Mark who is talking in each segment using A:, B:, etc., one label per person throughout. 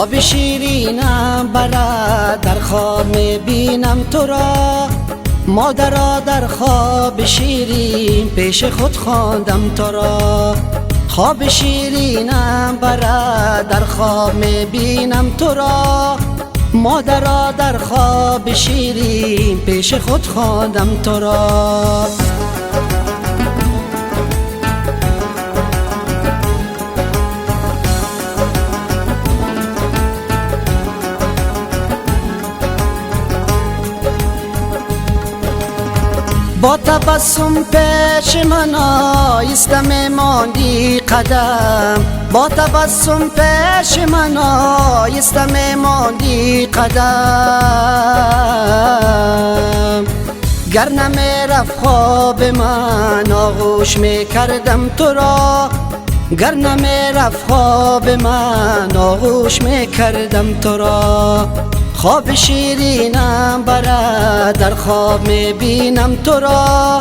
A: خواب شیرینم برد در خواب میبینم تو را، مادرا در خواب شیرین پیش خود خواندم تو را. خواب شیرینم برد در خواب میبینم تو را، مادرا در خواب شیرین پیش خود خواندم تو را. با تبسم پیش من آیستم ماندی قدم، با تبسم پیش من آیستم ماندی قدم. گر نمیرفت خواب من آغوش میکردم تو را، گر نمیرفت خواب من آغوش میکردم تو را. خواب شیرینم برد در خواب میبینم تو را،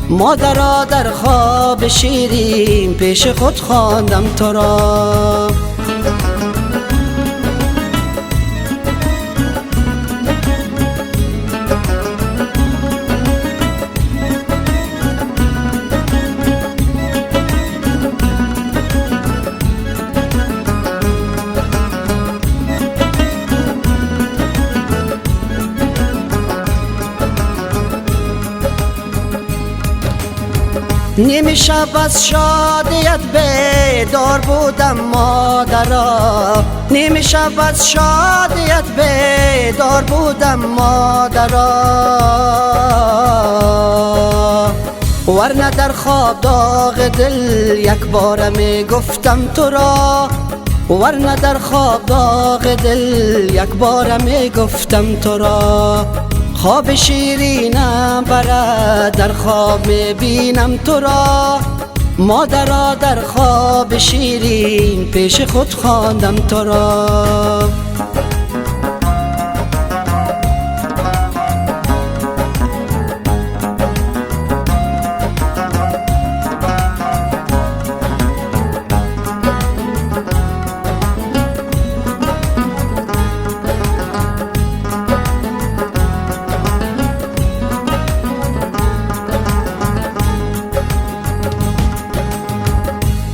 A: مادرا در خواب شیرین پیش خود خواندم تو را. نیم شب از شادیت بیدار بودم مادرا، نیم شب از شادیت بیدار بودم مادرا. ورنه در خواب داغ دل یک بار می گفتم تو را، ورنه در خواب داغ دل یک بار می گفتم تو را. خواب شیرینم برد در خواب میبینم تو را، مادرا در خواب شیرین پیش خود خواندم تو را.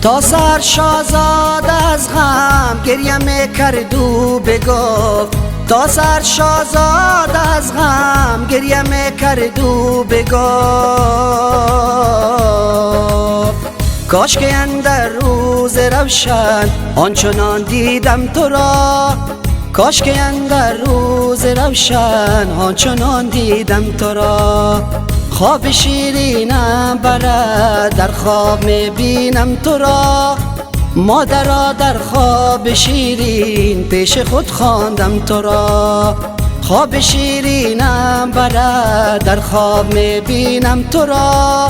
A: تا سر شاهزاده از غم گریه میکرد و بگفت، تا سر شاهزاده از غم گریه میکرد و بگفت. کاش که اندر روز روشن آنچنان دیدم تو را، کاش که اندر روز روشن آنچنان دیدم تو را. خواب شیرینم برد در خواب میبینم تو را، مادرا در خواب شیرین پیش خود خواندم تو را. خواب شیرینم برد در خواب میبینم تو را،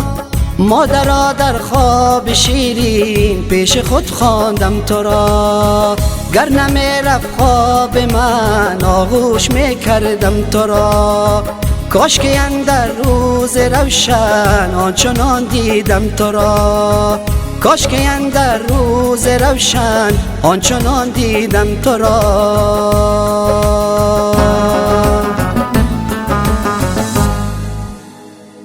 A: مادرا در خواب شیرین پیش خود خواندم تو را. گر نمیرفت خواب من آغوش میکردم تو را، کاش که اندر روز روشن آنچنان دیدم تو را، کاش که اندر روز روشن آنچنان دیدم تو را.